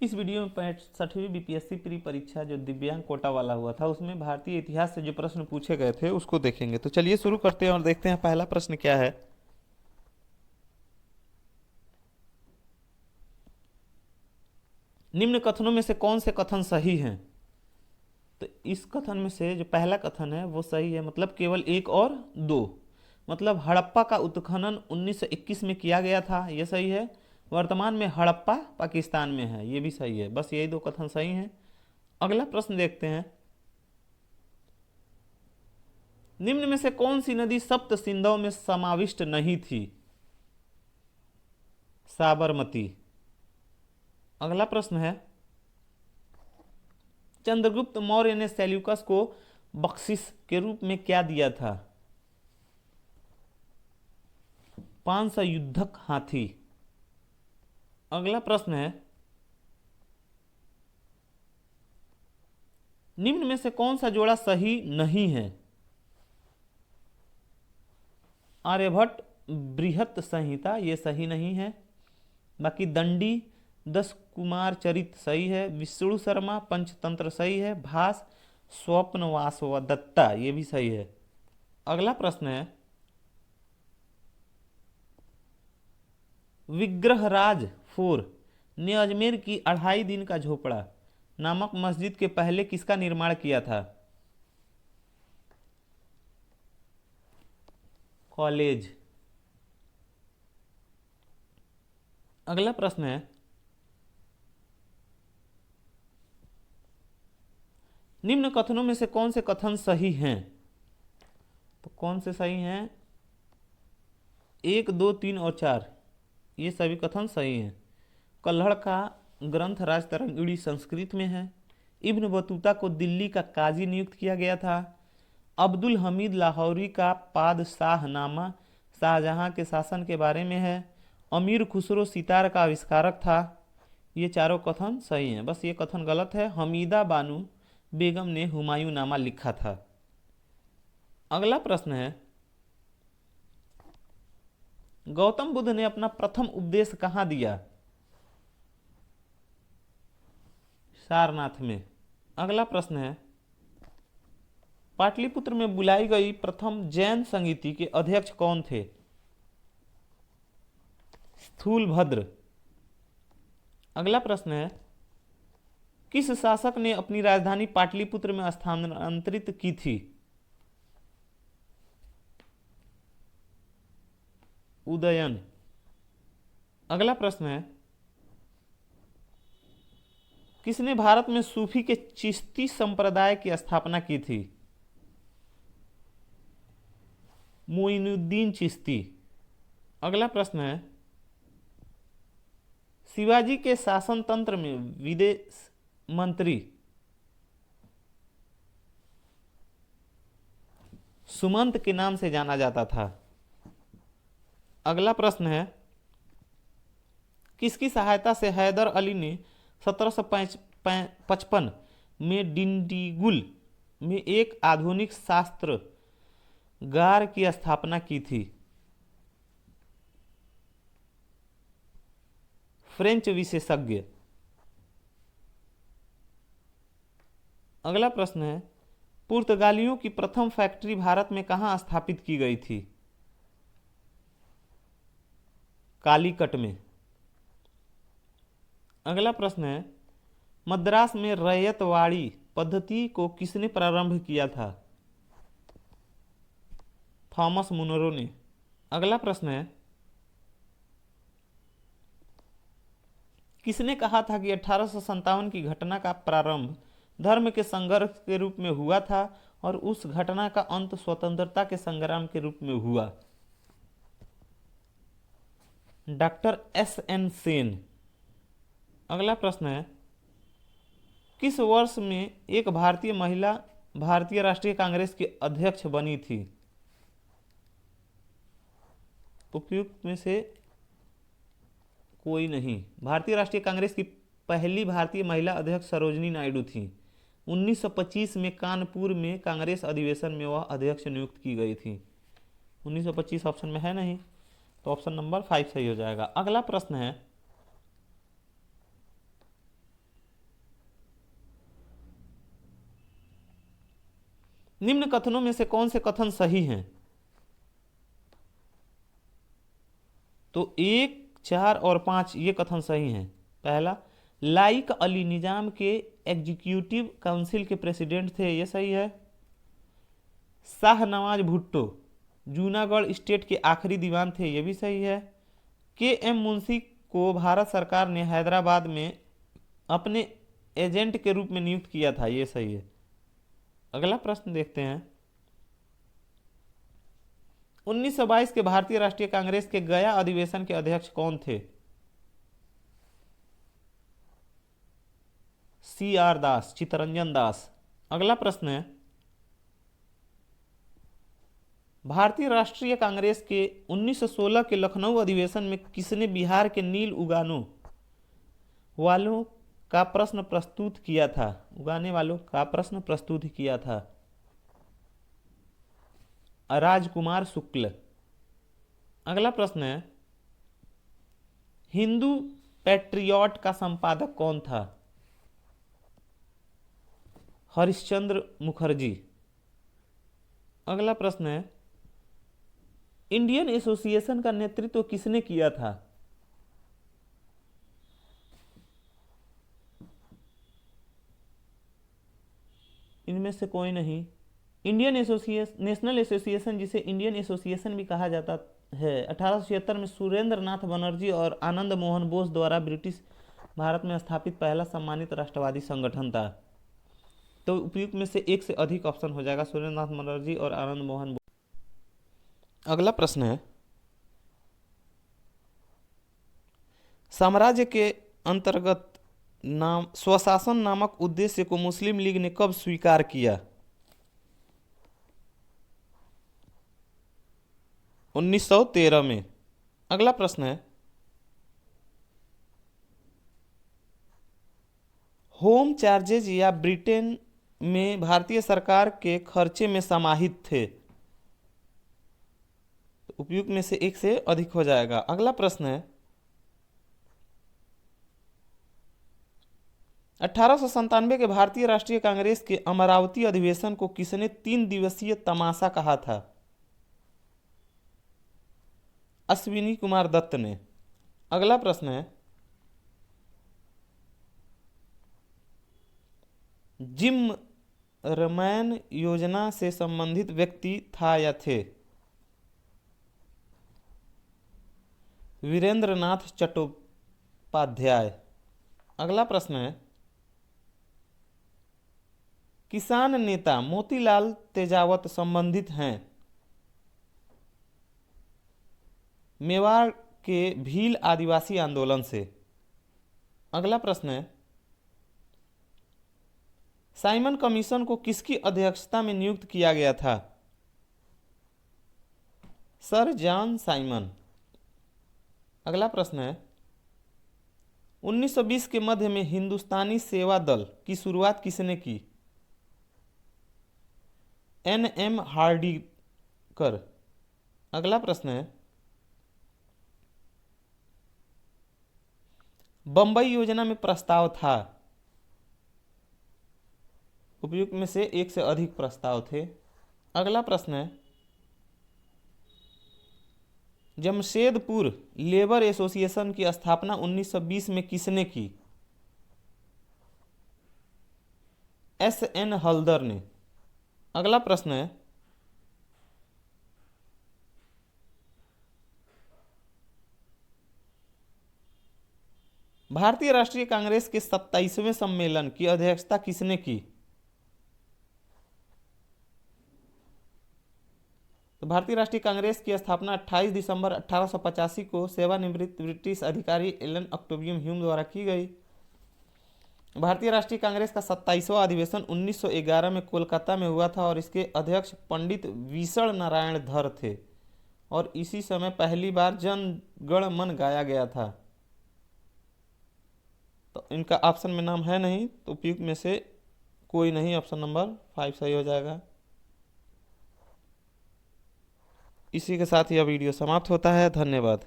इस वीडियो में 65वीं BPSC pre परीक्षा जो दिव्यांग कोटा वाला हुआ था उसमें भारतीय इतिहास से जो प्रश्न पूछे गए थे उसको देखेंगे। तो चलिए शुरू करते हैं और देखते हैं पहला प्रश्न क्या है। निम्न कथनों में से कौन से कथन सही हैं? तो इस कथन में से जो पहला कथन है वो सही है, मतलब केवल एक और दो। मतलब हड़प्पा का उत्खनन 1921 में किया गया था, ये सही है। वर्तमान में हड़प्पा पाकिस्तान में है, ये भी सही है। बस यही दो कथन सही हैं। अगला प्रश्न देखते हैं। निम्न में से कौन सी नदी सप्त सिंधों में समाविष्ट नहीं थी? साबरमती। अगला प्रश्न है, चंद्रगुप्त मौर्य ने सेल्यूकस को बख्शिश के रूप में क्या दिया था? 500 युद्धक हाथी। अगला प्रश्न है, निम्न में से कौन सा जोड़ा सही नहीं है? आर्यभट्ट बृहत संहिता, ये सही नहीं है। बाकी दंडी 10 कुमार चरित सही है। विष्णु शर्मा पंचतंत्र सही है। भास स्वप्नवास व दत्ता, ये भी सही है। अगला प्रश्न है, विग्रहराज फोर ने अजमेर की 2.5 दिन का झोपड़ा नामक मस्जिद के पहले किसका निर्माण किया था? कॉलेज। अगला प्रश्न है, निम्न कथनों में से कौन से कथन सही हैं? तो कौन से सही हैं? 1, 2, 3 और 4, ये सभी कथन सही हैं। कल्हड़ का ग्रंथ राजतरंगिणी संस्कृत में है। इब्न बतूता को दिल्ली का काजी नियुक्त किया गया था। अब्दुल हमीद लाहौरी का पादशाहनामा शाहजहां के शासन के बारे में है। अमीर खुसरो सितार का आविष्कारक था। ये चारों कथन सही हैं। बस ये कथन गलत है, हमीदा बानू बेगम ने हुमायूं नामा लिखा था। अगला प्रश्न है, गौतम बुद्ध ने अपना प्रथम उपदेश कहाँ दिया? सारनाथ में। अगला प्रश्न है, पाटलिपुत्र में बुलाई गई प्रथम जैन संगीति के अध्यक्ष कौन थे? स्थूलभद्र। अगला प्रश्न है, किस शासक ने अपनी राजधानी पाटलिपुत्र में स्थानांतरित की थी? उदयन। अगला प्रश्न है, किसने भारत में सूफी के चिश्ती संप्रदाय की स्थापना की थी? मोइनुद्दीन चिश्ती। अगला प्रश्न है, शिवाजी के शासन तंत्र में विदेश मंत्री सुमंत के नाम से जाना जाता था। अगला प्रश्न है, किसकी सहायता से हैदर अली ने 1755 में डिंडीगुल में एक आधुनिक शास्त्रागार की स्थापना की थी? फ्रेंच विशेषज्ञ। अगला प्रश्न है, पुर्तगालियों की प्रथम फैक्ट्री भारत में कहां स्थापित की गई थी? कालीकट में। अगला प्रश्न है, मद्रास में रैयतवाड़ी पद्धति को किसने प्रारंभ किया था? थॉमस मुनरो ने। अगला प्रश्न है, किसने कहा था कि 1857 की घटना का प्रारंभ धर्म के संघर्ष के रूप में हुआ था और उस घटना का अंत स्वतंत्रता के संग्राम के रूप में हुआ? Doctor S.N. सेन। अगला प्रश्न है, किस वर्ष में एक भारतीय महिला भारतीय राष्ट्रीय कांग्रेस की अध्यक्ष बनी थी? उपयुक्त में से कोई नहीं। भारतीय राष्ट्रीय कांग्रेस की पहली भारतीय महिला अध्यक्ष सरोजनी नायडू थी। 1925 में कानपुर में कांग्रेस अधिवेशन में वह अध्यक्ष नियुक्त की गई थी। 1925 ऑप्शन में है नहीं, तो ऑप्शन नंबर 5 सही हो जाएगा। अगला प्रश्न है, निम्न कथनों में से कौन से कथन सही हैं? तो 1, 4 और 5 ये कथन सही हैं। पहला, लाइक अली निजाम के एग्जीक्यूटिव काउंसिल के प्रेसिडेंट थे, ये सही है। शाहनवाज भुट्टो जूनागढ़ स्टेट के आखिरी दीवान थे, ये भी सही है। के.एम. मुंशी को भारत सरकार ने हैदराबाद में अपने एजेंट के रूप में नियुक्त किया था, ये सही है। अगला प्रश्न देखते हैं। 1922 के भारतीय राष्ट्रीय कांग्रेस के गया अधिवेशन के अध्यक्ष कौन थे? C.R. दास, चित्तरंजन दास। अगला प्रश्न है, भारतीय राष्ट्रीय कांग्रेस के 1916 के लखनऊ अधिवेशन में किसने बिहार के नील उगाने वालों का प्रश्न प्रस्तुत किया था? उगाने वालों का प्रश्न प्रस्तुत किया था? राजकुमार शुक्ल। अगला प्रश्न है, हिंदू पैट्रियट का संपादक कौन था? हरिश्चंद्र मुखर्जी। अगला प्रश्न है, इंडियन एसोसिएशन का नेतृत्व किसने किया था? इनमें से कोई नहीं। नेशनल एसोसिएशन, जिसे इंडियन एसोसिएशन भी कहा जाता है, 1876 में सुरेंद्र नाथ बनर्जी और आनंद मोहन बोस द्वारा ब्रिटिश भारत में स्थापित पहला सम्मानित राष्ट्रवादी संगठन था। तो उपयुक्त में से एक से अधिक ऑप्शन हो जाएगा, सुरेंद्र नाथ बनर्जी और आनंद मोहन बोस। अगला प्रश्न है, साम्राज्य के अंतर्गत स्वशासन नामक उद्देश्य को मुस्लिम लीग ने कब स्वीकार किया? 1913 में। अगला प्रश्न है, होम चार्जेज या ब्रिटेन में भारतीय सरकार के खर्चे में समाहित थे? उपयुक्त में से एक से अधिक हो जाएगा। अगला प्रश्न है, 1897 के भारतीय राष्ट्रीय कांग्रेस के अमरावती अधिवेशन को किसने 3 दिवसीय तमाशा कहा था? अश्विनी कुमार दत्त ने। अगला प्रश्न है, जिम रमैन योजना से संबंधित व्यक्ति था या थे? वीरेंद्र नाथ चट्टोपाध्याय। अगला प्रश्न है, किसान नेता मोतीलाल तेजावत संबंधित हैं मेवाड़ के भील आदिवासी आंदोलन से? अगला प्रश्न है, साइमन कमीशन को किसकी अध्यक्षता में नियुक्त किया गया था? Sir John Simon. अगला प्रश्न है, 1920 के मध्य में हिंदुस्तानी सेवा दल की शुरुआत किसने की? N.M. हार्डिकर। अगला प्रश्न है, बंबई योजना में प्रस्ताव था? उपयुक्त में से एक से अधिक प्रस्ताव थे। अगला प्रश्न है, जमशेदपुर लेबर एसोसिएशन की स्थापना 1920 में किसने की? S.N. हल्दर ने। अगला प्रश्न है, भारतीय राष्ट्रीय कांग्रेस के 27वें सम्मेलन की अध्यक्षता किसने की? तो भारतीय राष्ट्रीय कांग्रेस की स्थापना 28 दिसंबर 1885 को सेवानिवृत्त ब्रिटिश अधिकारी एलन ऑक्टेवियम ह्यूम द्वारा की गई। भारतीय राष्ट्रीय कांग्रेस का 27वां अधिवेशन 1911 में कोलकाता में हुआ था और इसके अध्यक्ष पंडित विशण नारायण धर थे और इसी समय पहली बार जन गण मन गाया गया था। तो इनका ऑप्शन में नाम है नहीं, तो उपयुक्त में से कोई नहीं, ऑप्शन नंबर 5 सही हो जाएगा। इसी के साथ यह वीडियो समाप्त होता है। धन्यवाद।